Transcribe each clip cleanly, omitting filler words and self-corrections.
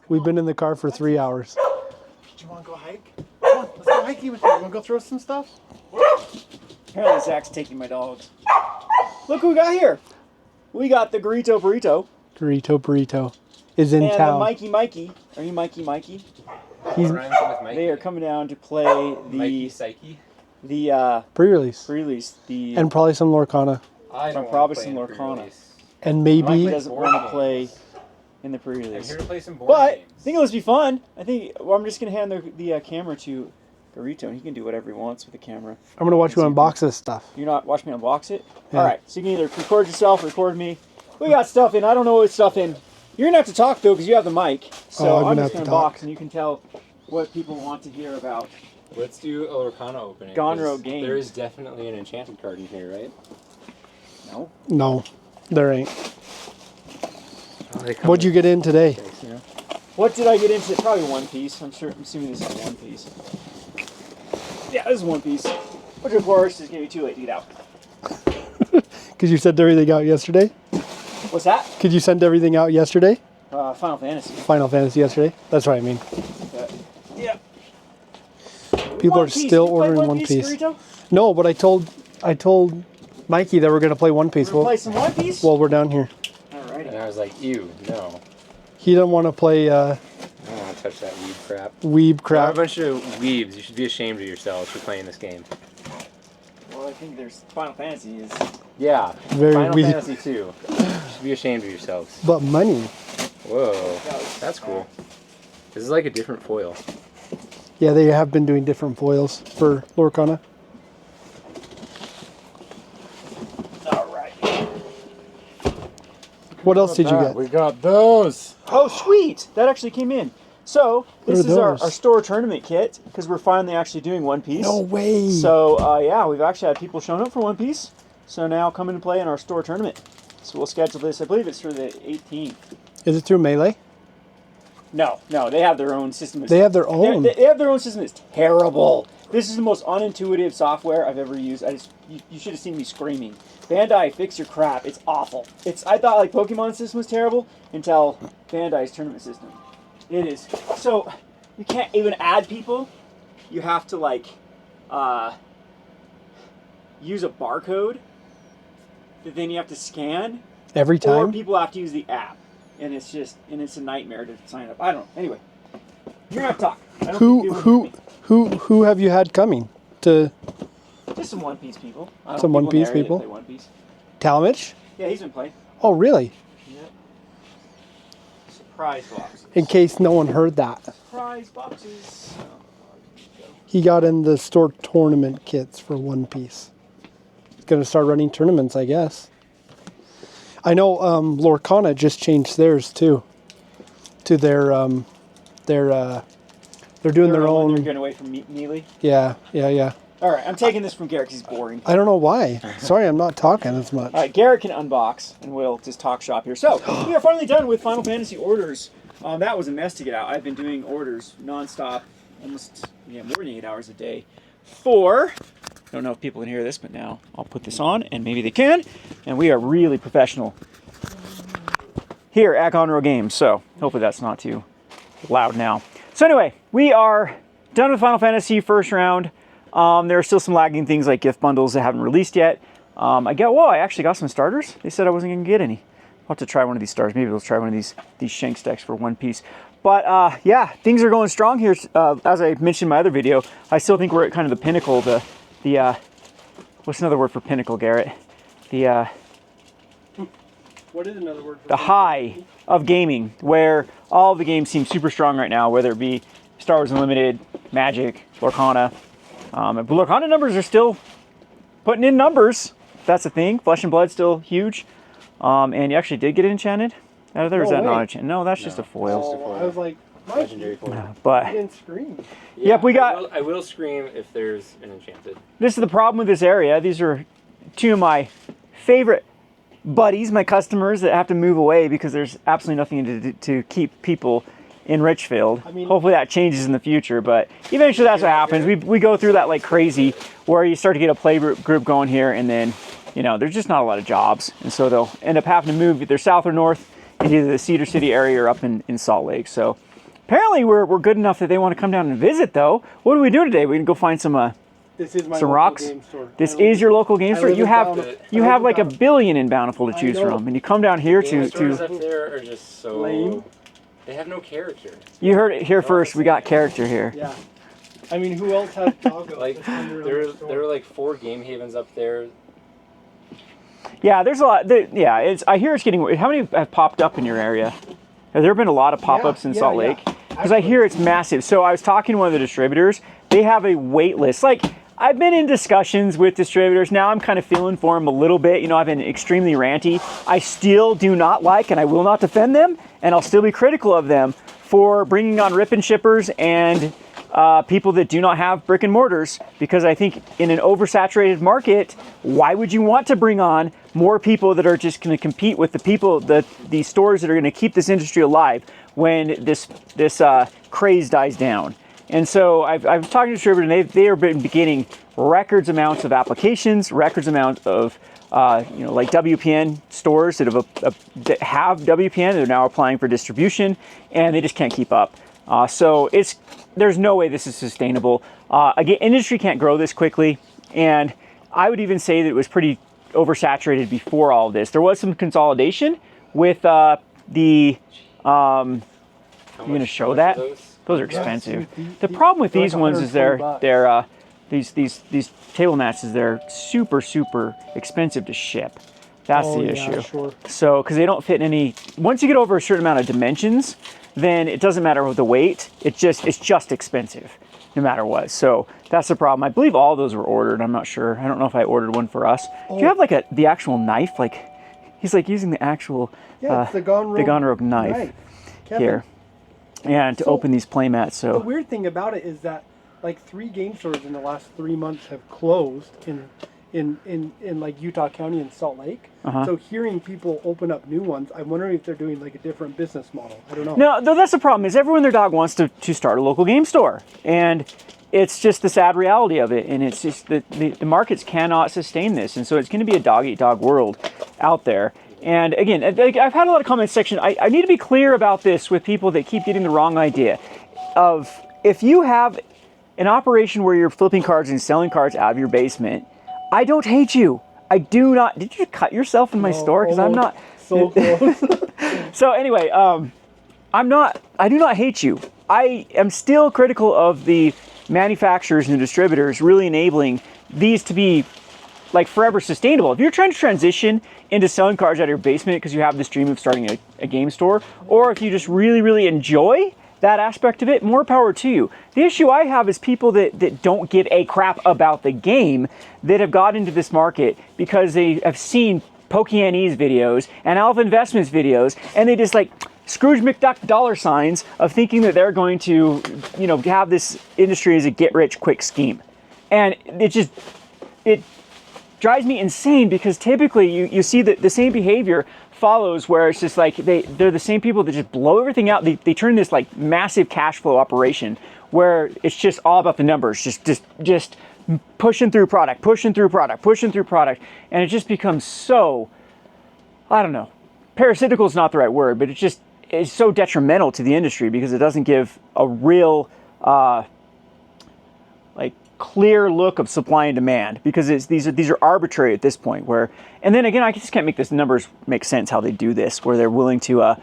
We've been in the car for 3 hours. Do you want to go hike? Come on, let's go hiking with you. You want to go throw some stuff? Apparently Zach's taking my dogs. Look who we got here. We got the Garrito Burrito. Garrito Burrito is in and town. And Mikey. Are you Mikey? He's, they are coming down to play the... Mikey Psyche? The pre-release. Pre-release. And probably some Lorcana. I don't probably some Lorcana. And maybe... Mikey doesn't want to play in the pre-release. I'm here to play some board But games. I think it'll be fun. I think I'm just going to hand the camera to Garrito, and he can do whatever he wants with the camera. I'm going to watch you unbox this stuff. You're not watch me unbox it? Yeah. All right, so you can either record yourself or record me. We got stuff in. I don't know what stuff in. You're going to have to talk, though, because you have the mic. So I'm just going to unbox, and you can tell what people want to hear about. Let's do a Lorcana opening. Gone Road Games. There is definitely an enchanted card in here, right? No. No, there ain't. Oh, What'd you get in today? Case, you know? What did I get into? Probably One Piece. I'm assuming this is One Piece. Yeah, this is One Piece. Which, of course, is going to be too late to get out. Because you sent everything out yesterday? What's that? Could you send everything out yesterday? Final Fantasy. Final Fantasy yesterday? That's what I mean. Yeah. People are still ordering One Piece. Garrito? No, but I told Mikey that we're going to play One Piece. We're play some One Piece? While we're down here. Alrighty. And I was like, ew, no. He doesn't want to play I don't want to touch that weeb crap. weeb You're a crap. bunch of weebs. You should be ashamed of yourselves for playing this game. Well, I think there's Final Fantasy is... Yeah. Very Final weeb. Fantasy 2. You should be ashamed of yourselves. But money. Whoa. That's cool. This is like a different foil. Yeah, they have been doing different foils for Lorcana. Alright. What else did you get? We got those. Oh, sweet! That actually came in. So, this What are is our those? store tournament kit, because we're finally actually doing One Piece. No way. So, yeah, we've actually had people showing up for One Piece. So now come in and play in our store tournament. So we'll schedule this. I believe it's for the 18th. Is it through Melee? No, they have their own system. They have their own. They have their own system. It's terrible. This is the most unintuitive software I've ever used. You should have seen me screaming. Bandai, fix your crap. It's awful. I thought like Pokemon system was terrible until Bandai's tournament system. It is. So you can't even add people. You have to like use a barcode that then you have to scan. Every Or time? people have to use the app. And it's a nightmare to sign up. I don't know. Anyway, you're gonna have to talk. I don't think you would with me. Who have you had coming to Just some One Piece people. I don't Some know, One in the Piece area that people? play One Piece. Talmadge? Yeah, he's been playing. Oh, really? Yep. Surprise boxes. In case no one heard that. Surprise boxes. He got in the store tournament kits for One Piece. He's going to start running tournaments, I guess. I know Lorcana just changed theirs too. To their they're doing their own. They're getting away from Neely. Yeah. All right, I'm taking this from Garrett because he's boring. I don't know why. Sorry, I'm not talking as much. All right, Garrett can unbox, and we'll just talk shop here. So, we are finally done with Final Fantasy orders. That was a mess to get out. I've been doing orders nonstop, almost more than 8 hours a day. I don't know if people can hear this, but now I'll put this on, and maybe they can. And we are really professional here at Conroe Games, so hopefully that's not too loud now. So anyway, we are done with Final Fantasy first round. There are still some lagging things like gift bundles that haven't released yet. I actually got some starters. They said I wasn't going to get any. I'll have to try one of these starters. Maybe we'll try one of these Shanks decks for One Piece. But yeah, things are going strong here. As I mentioned in my other video, I still think we're at kind of the pinnacle, what's another word for pinnacle, Garrett? What is another word for the high of gaming, where all of the games seem super strong right now, whether it be Star Wars Unlimited, Magic, Lorcana. But Lorcana numbers are still putting in numbers. That's the thing. Flesh and Blood's still huge. And you actually did get it enchanted out of there? Is that not enchanted? No, that's just a foil. I was like, Legendary foil. But I didn't scream. yep, we got. I will scream if there's an enchanted. This is the problem with this area. These are two of my favorite buddies, my customers that have to move away because there's absolutely nothing to keep people in Richfield. I mean, hopefully that changes in the future, but eventually that's what happens. We go through that like crazy, where you start to get a play group going here, and then there's just not a lot of jobs, and so they'll end up having to move either south or north into the Cedar City area or up in Salt Lake. So Apparently, we're good enough that they want to come down and visit, though. What do we do today? We can go find some This is my some local rocks. game store. This is your local game I store. live You in have Bountiful. you I have live like in a billion in Bountiful to I choose know. from, and you come down here Game to stores up there are just so Lame. They have no character. You heard it here first. We got character here. Yeah. I mean, who else has doggos? Like that's under there the store? were like 4 game havens up there. Yeah, there's a lot. Yeah, it's. I hear it's getting. How many have popped up in your area? Have there been a lot of pop-ups in Salt Lake? Because I hear it's massive. So I was talking to one of the distributors. They have a wait list. Like, I've been in discussions with distributors. Now I'm kind of feeling for them a little bit. You know, I've been extremely ranty. I still do not like, and I will not defend them, and I'll still be critical of them for bringing on rip and shippers and people that do not have brick and mortars, because I think in an oversaturated market, why would you want to bring on more people that are just going to compete with the people, the stores that are going to keep this industry alive when this craze dies down? And so I was talking to distributors, and they have been beginning records amounts of applications, records amount of like WPN stores that have WPN. They're now applying for distribution, and they just can't keep up. So there's no way this is sustainable. Again, industry can't grow this quickly, and I would even say that it was pretty oversaturated before all of this. There was some consolidation with I'm going to show that. Those are expensive. The problem with these ones is these table mats is they're super expensive to ship. That's the issue. Sure. So because they don't fit in any. Once you get over a certain amount of dimensions, then it doesn't matter with the weight. It's just expensive, no matter what. So that's the problem. I believe all those were ordered. I'm not sure. I don't know if I ordered one for us. Do you have like the actual knife? Like he's like using the actual it's the Gone Rogue knife Kevin, here, and to open these play mats. The So weird thing about it is that like 3 game stores in the last 3 months have closed in like Utah County and Salt Lake. So hearing people open up new ones, I'm wondering if they're doing like a different business model. I don't know. no, though that's the problem. Is everyone and their dog wants to start a local game store, and it's just the sad reality of it. And it's just that the markets cannot sustain this, and so it's going to be a dog eat dog world out there. And again, I've had a lot of comments section. I need to be clear about this with people that keep getting the wrong idea of if you have an operation where you're flipping cards and selling cards out of your basement. I don't hate you. I do not. Did you cut yourself in my store? Because I'm not so close. So anyway, I do not hate you. I am still critical of the manufacturers and the distributors really enabling these to be like forever sustainable. If you're trying to transition into selling cards out of your basement because you have this dream of starting a game store, or if you just really enjoy that aspect of it, more power to you. The issue I have is people that don't give a crap about the game that have got into this market because they have seen Pokeanese videos and Alpha Investments videos, and they just like Scrooge McDuck dollar signs of thinking that they're going to, have this industry as a get-rich-quick scheme. And it drives me insane because typically you see that the same behavior follows where it's just like they're the same people that just blow everything out. They turn this like massive cash flow operation where it's just all about the numbers, just pushing through product, and it just becomes so, I don't know, parasitical is not the right word, but it's so detrimental to the industry because it doesn't give a real clear look of supply and demand, because these are arbitrary at this point. And then again, I just can't make this numbers make sense how they do this, where they're willing to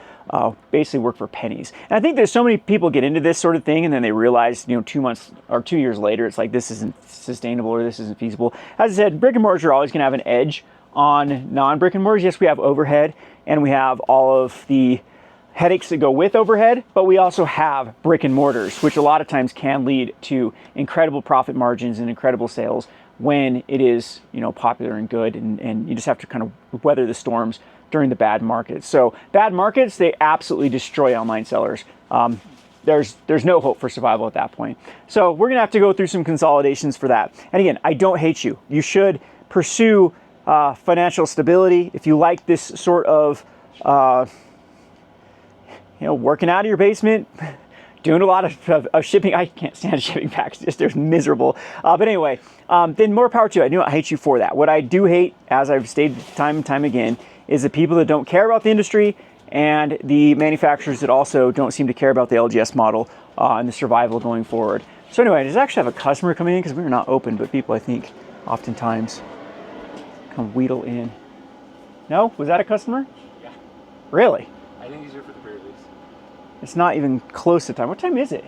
basically work for pennies. And I think there's so many people get into this sort of thing, and then they realize 2 months or 2 years later, it's like this isn't sustainable or this isn't feasible. As I said, brick and mortars are always going to have an edge on non-brick and mortars. Yes, we have overhead, and we have all of the headaches that go with overhead, but we also have brick and mortars, which a lot of times can lead to incredible profit margins and incredible sales when it is, popular and good, and you just have to kind of weather the storms during the bad markets. So bad markets, they absolutely destroy online sellers. There's no hope for survival at that point. So we're gonna have to go through some consolidations for that. And again, I don't hate you. You should pursue financial stability. If you like this sort of working out of your basement, doing a lot of shipping. I can't stand shipping packages. They're miserable. But anyway, then more power to you. I do not hate you for that. What I do hate, as I've stated time and time again, is the people that don't care about the industry and the manufacturers that also don't seem to care about the LGS model and the survival going forward. So anyway, I just actually have a customer coming in because we're not open, but people I think oftentimes come wheedle in. No? Was that a customer? Yeah. Really? I think he's here for the pre-release. It's not even close to time. What time is it?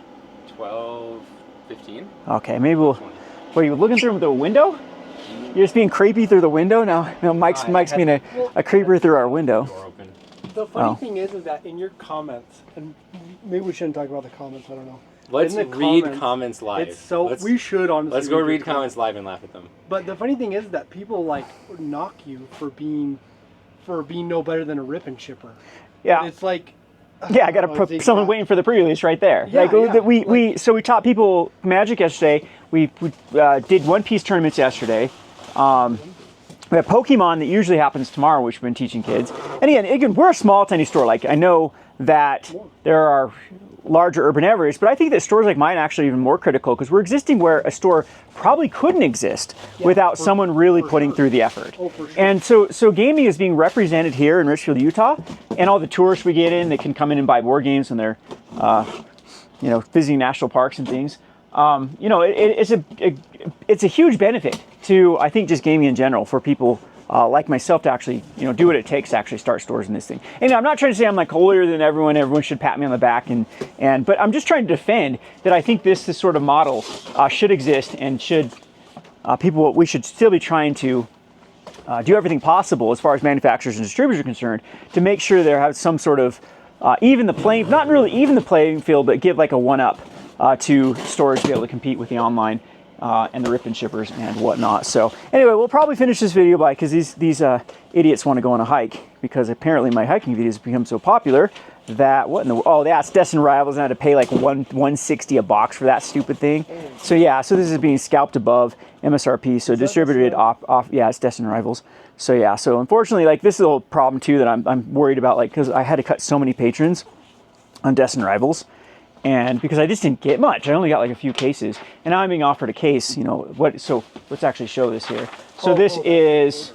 12:15. Okay, maybe we'll... What, are you looking through the window? You're just being creepy through the window? Now Mike's being a creeper through our window. Door open. The funny thing is that in your comments, and maybe we shouldn't talk about the comments, I don't know. Let's In the read comments live. It's so we should honestly. Let's go read comments live and laugh at them. But the funny thing is that people like knock you for being no better than a rip and chipper. Yeah. It's like. Yeah, I got to put someone waiting for the pre-release right there. Yeah, yeah. We taught people Magic yesterday. We did one-piece tournaments yesterday. We have Pokemon that usually happens tomorrow, which we've been teaching kids. And again, we're a small, tiny store. Like, I know that there are larger urban areas, but I think that stores like mine are actually even more critical because we're existing where a store probably couldn't exist without someone really putting through the effort. Oh, for sure. And so gaming is being represented here in Richfield, Utah, and all the tourists we get in, they can come in and buy board games when they're, visiting national parks and things. It's a huge benefit to, I think, just gaming in general for people like myself to actually, do what it takes to actually start stores in this thing. And I'm not trying to say I'm like holier than everyone. Everyone should pat me on the back, but I'm just trying to defend that I think this sort of model should exist and we should still be trying to do everything possible as far as manufacturers and distributors are concerned to make sure they have some sort of not really even the playing field, but give like a one-up to stores to be able to compete with the online and the rip and shippers and whatnot. So anyway, we'll probably finish this video because these idiots want to go on a hike because apparently my hiking videos have become so popular that it's Destin Rivals and I had to pay like $160 a box for that stupid thing. So yeah, so this is being scalped above MSRP. So distributed off. Yeah, it's Destin Rivals. So yeah, so unfortunately, like this is a little problem too that I'm worried about, like because I had to cut so many patrons on Destin Rivals. And because I just didn't get much, I only got like a few cases, and now I'm being offered a case. So let's actually show this here. So this is,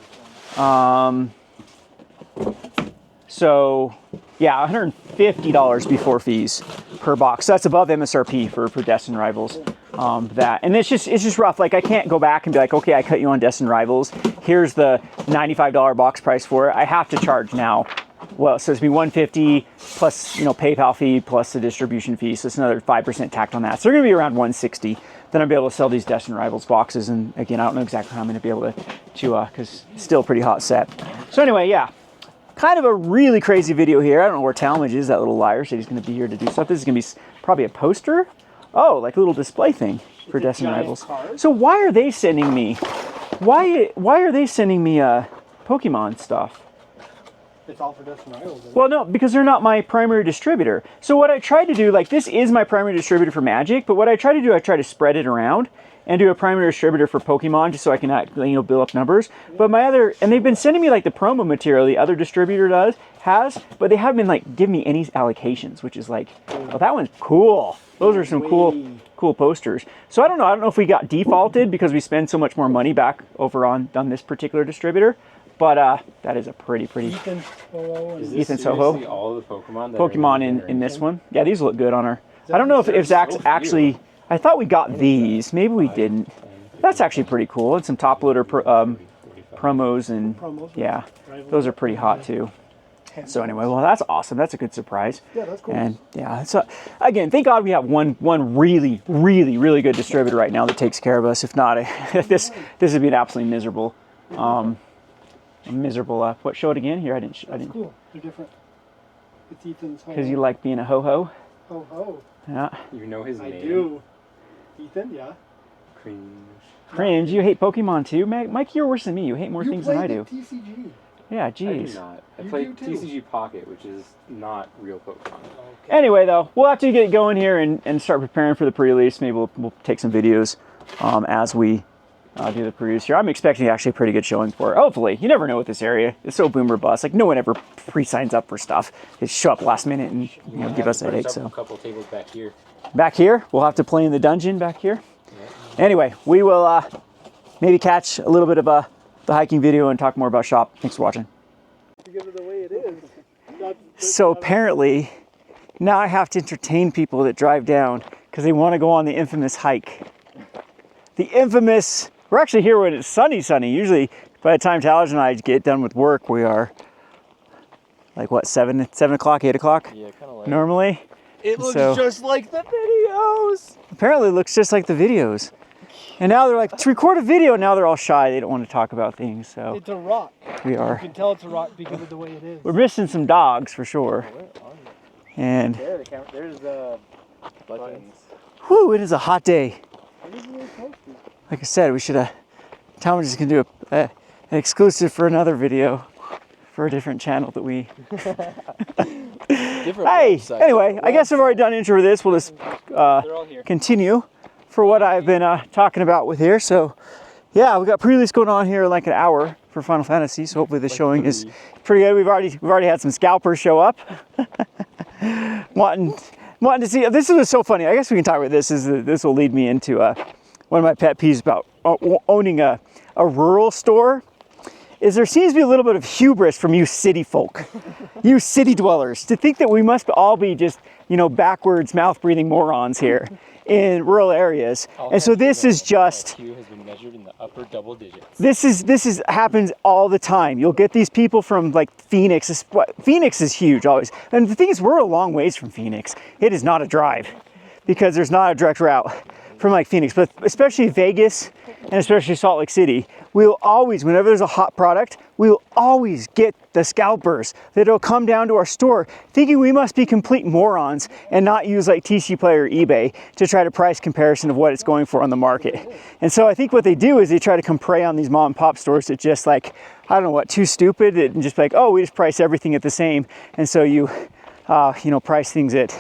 $150 before fees per box. So that's above MSRP for Destin Rivals. And it's just rough. Like I can't go back and be like, okay, I cut you on Destin Rivals. Here's the $95 box price for it. I have to charge now. Well, so it's be $150 plus PayPal fee plus the distribution fee, so it's another 5% tacked on that. So they're going to be around $160. Then I'll be able to sell these Destin Rivals boxes, and again, I don't know exactly how I'm going to be able to because it's still a pretty hot set. So anyway, yeah, kind of a really crazy video here. I don't know where Talmadge is, that little liar. Said he's going to be here to do stuff. This is going to be probably a poster. Oh, like a little display thing for Destin Rivals. So why are they sending me? Why are they sending me Pokemon stuff? It's all for Destin Rivals. Well, no, because they're not my primary distributor. So what I tried to do, like this is my primary distributor for Magic, but what I try to do, I try to spread it around and do a primary distributor for Pokemon just so I can build up numbers. But and they've been sending me like the promo material the other distributor has, but they haven't been like giving me any allocations, which is like, oh, that one's cool. Those are some cool posters. So I don't know if we got defaulted because we spend so much more money back over on this particular distributor. But that is a pretty. Ethan Soho. Ethan Soho. All the Pokemon. Pokemon in this one. Yeah, these look good on our. I don't know if Zach's actually. I thought we got these. Maybe we didn't. That's actually pretty cool. And some top loader promos and yeah, those are pretty hot too. So anyway, well that's awesome. That's a good surprise. Yeah, that's cool. And yeah, so again, thank God we have one really good distributor right now that takes care of us. If not, this would be an absolutely miserable. What? Show it again here. I didn't. Cool. They're different. It's Ethan's. Because you like being a ho-ho. Ho-ho. Yeah. You know his name. I do. Ethan, yeah. Cringe. You hate Pokemon too, Mike. You're worse than me. You hate more things than I do. TCG. Yeah, I geez. do not. I play TCG Pocket, which is not real Pokemon. Okay. Anyway, though, we'll have to get going here and start preparing for the pre-release. Maybe we'll take some videos as we do the pre-release here. I'm expecting actually a pretty good showing for it. Hopefully. You never know with this area. It's so boomer bust. Like, no one ever pre-signs up for stuff. They show up last minute and give us a headache. So a couple tables back here. Back here? We'll have to play in the dungeon back here. Yeah. Anyway, we will maybe catch a little bit of the hiking video and talk more about shop. Thanks for watching. Because of the way it is. So apparently, now I have to entertain people that drive down because they want to go on the infamous hike. The infamous, we're actually here when it's sunny. Usually by the time Talaj and I get done with work, we are like what, 7 o'clock, 8 o'clock? Yeah, kind of like. Normally. It looks So- just like the videos. Apparently it looks just like the videos. And now they're like, to record a video, now they're all shy. They don't want to talk about things, so It's a rock. we You are. can tell it's a rock because of the way it is. We're missing some dogs for sure. And There, the camera. There's the buttons. whew, it is a hot day. Like I said, we should Talmadge is gonna do an exclusive for another video for a different channel that we. Different Hey, website. anyway, I guess I've already done intro to this. We'll just They're all here. continue for what I've been talking about with here. So, yeah, we got pre-release going on here in like an hour for Final Fantasy. So hopefully the showing is pretty good. We've already had some scalpers show up, wanting to see. This is so funny. I guess we can talk about this. This will lead me into one of my pet peeves about owning a rural store. Is there seems to be a little bit of hubris from you city folk, you city dwellers, to think that we must all be just, backwards, mouth-breathing morons here in rural areas. And so this is just, IQ has been measured in the upper double digits. this is happens all the time. You'll get these people from like Phoenix. Phoenix is huge always. And the thing is, we're a long ways from Phoenix. It is not a drive because there's not a direct route from like Phoenix, but especially Vegas and especially Salt Lake City, we'll always, whenever there's a hot product, we'll always get the scalpers that'll come down to our store thinking we must be complete morons and not use like TC Play or eBay to try to price comparison of what it's going for on the market. And so I think what they do is they try to come prey on these mom and pop stores that just like, I don't know what, too stupid and just like, oh, we just price everything at the same. And so you, price things at,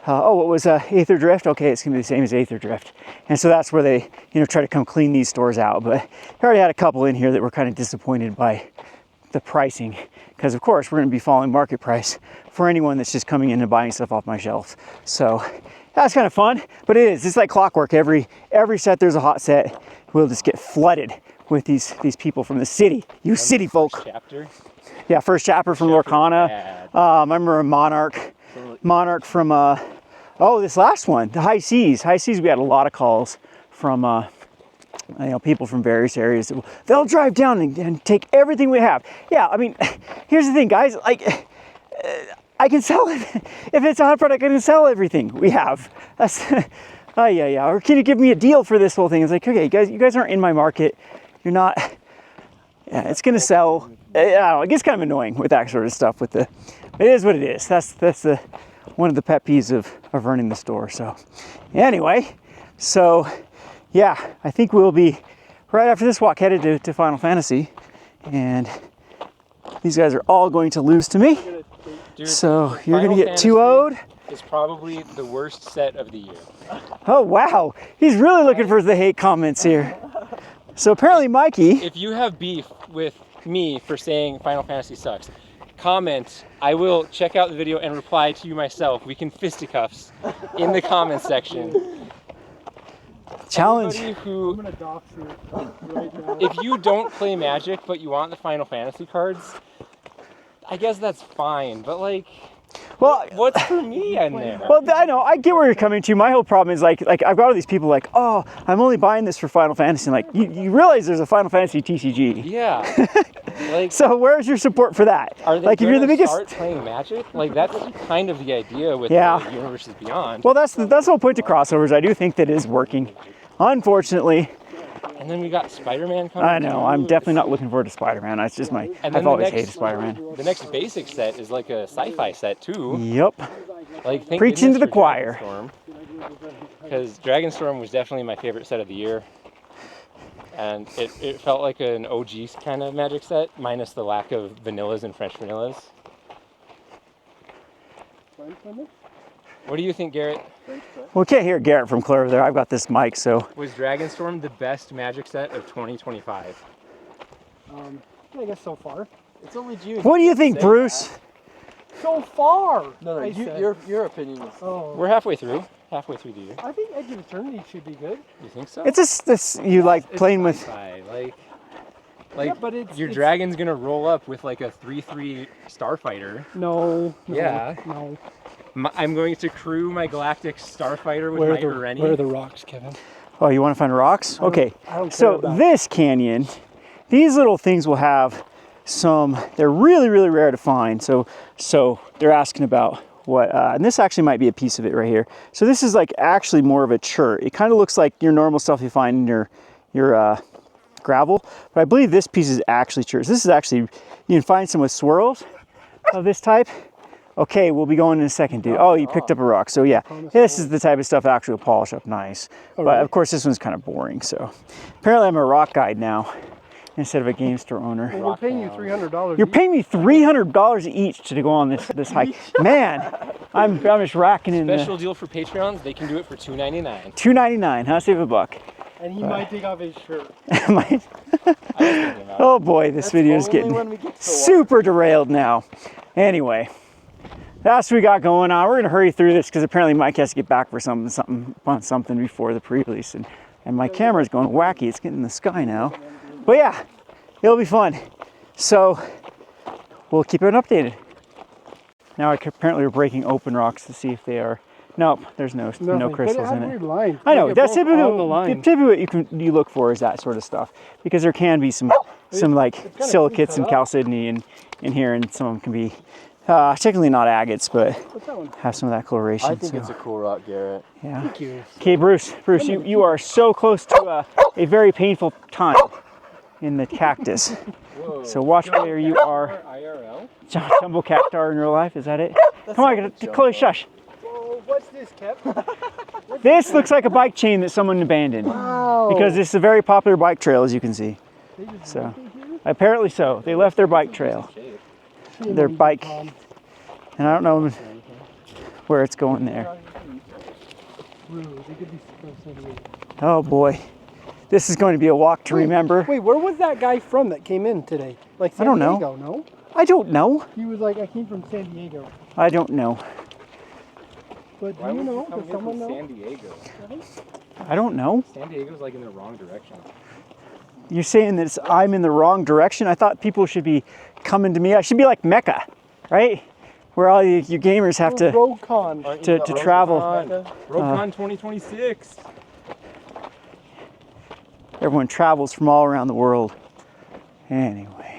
what was Aether Drift? Okay, it's gonna be the same as Aether Drift. And so that's where they, try to come clean these stores out. But I already had a couple in here that were kind of disappointed by the pricing, because of course we're gonna be following market price for anyone that's just coming in and buying stuff off my shelves. So that's kind of fun, but it's like clockwork. Every set there's a hot set. We'll just get flooded with these people from the city, you city folk. Chapter. Yeah, first chapter from Lorcana. I remember a Monarch from this last one, the High Seas. High Seas, we had a lot of calls from people from various areas. They'll drive down and take everything we have. Yeah, I mean, here's the thing, guys. Like, I can sell it. If it's a hot product, I can sell everything we have. That's, yeah. Or can you give me a deal for this whole thing? It's like, okay, you guys aren't in my market. You're not. Yeah, it's gonna sell. I don't know, it gets kind of annoying with that sort of stuff. It is what it is. That's the one of the pet peeves of running the store. So anyway, yeah, I think we'll be right after this walk headed to Final Fantasy, and these guys are all going to lose to me. Dude, So you're Final gonna get 2-0'd. It's probably the worst set of the year. Oh wow, he's really looking for the hate comments here. So apparently Mikey. If you have beef with me for saying Final Fantasy sucks, comment. I will check out the video and reply to you myself. We can fisticuffs in the comments section. Challenge. Anybody who, I'm gonna dox you right now. if you don't play Magic but you want the Final Fantasy cards, I guess that's fine. But like, Well, what's for me in there? Well, I know, I get where you're coming to. My whole problem is like I've got all these people like, oh, I'm only buying this for Final Fantasy. And like, you realize there's a Final Fantasy TCG. Yeah. Like, So where's your support for that? are they Like, if you're the gonna biggest. start playing Magic? Like, that's kind of the idea with Yeah. the Universes Beyond. Well, that's the whole point to crossovers. I do think that is working. Unfortunately, And then we got Spider-Man coming. I know I'm definitely not looking forward to Spider-Man. That's just my. And then I've the always next- hated Spider-Man. The next basic set is like a sci-fi set too. Yep. Like, thank Preaching to goodness the choir. Because Dragonstorm was definitely my favorite set of the year. And it felt like an OG kind of Magic set, minus the lack of vanillas and French vanillas. What do you think, Garrett? Well, we can't hear Garrett from clear over there. I've got this mic, so. Was Dragonstorm the best Magic set of 2025? I guess so far. It's only June. What do you think, Bruce? So far. No, I said. your opinion is. Oh. We're halfway through the year. I think Edge of Eternity should be good. You think so? It's just this. You like playing with. Sci-fi, like, Like, Yeah, but your it's- dragon's gonna roll up with like a 3/3 starfighter. No. Yeah. No. I'm going to crew my galactic starfighter with Where my are the Ureni. where are the rocks, Kevin? Oh, you want to find rocks? Okay. I don't care So about- this canyon, these little things will have some. They're really, really rare to find. So they're asking about what, and this actually might be a piece of it right here. So this is like actually more of a chert. It kind of looks like your normal stuff you find in your gravel, but I believe this piece is actually chert. This is actually, you can find some with swirls of this type. Okay, we'll be going in a second, dude. Oh, you picked up a rock. So yeah, this is the type of stuff that actually will polish up nice. But of course, this one's kind of boring. So apparently, I'm a rock guide now instead of a game store owner. Well, we're paying you $300. You're paying me $300 each to go on this hike. Man, I'm just racking in Special deal for Patreons, they can do it for $2.99. $2.99, huh? Save a buck. And he might take off his shirt. Oh boy, this video is getting super derailed now. Anyway, that's what we got going on. We're gonna hurry through this because apparently Mike has to get back for something before the pre-release, and my camera's going wacky. It's getting in the sky now. But yeah, it'll be fun. So we'll keep it updated. Now apparently we're breaking open rocks to see if they are. Nope, there's no crystals in it. Line. I know, Like that's it broke on the line. typically what you look for is that sort of stuff, because there can be some like silicates and chalcedony in here, and some of them can be technically not agates, but What's that one? have some of that coloration. I think it's a cool rock, Garrett. Yeah. Thank you. Okay, Bruce, you are so close to a very painful time in the cactus. Whoa. So watch where you are. IRL? Jumbo cactar in real life, is that it? Come on, Chloe, shush. Whoa, what's this, Kev? This looks like a bike chain that someone abandoned. Wow. Because this is a very popular bike trail, as you can see. So, apparently so. They left their bike trail. Their bike. And I don't know where it's going there. Oh boy. This is going to be a walk to remember. Wait, where was that guy from that came in today? Like San I don't know. Diego, no? I don't know. He was like, I came from San Diego. I don't know. But do you know? Does someone know? San Diego. I don't know. San Diego's like in the wrong direction. You're saying that I'm in the wrong direction? I thought people should be coming to me. I should be like Mecca, right? Where all you gamers have to RoadCon. to travel. RoadCon 2026. Everyone travels from all around the world. Anyway.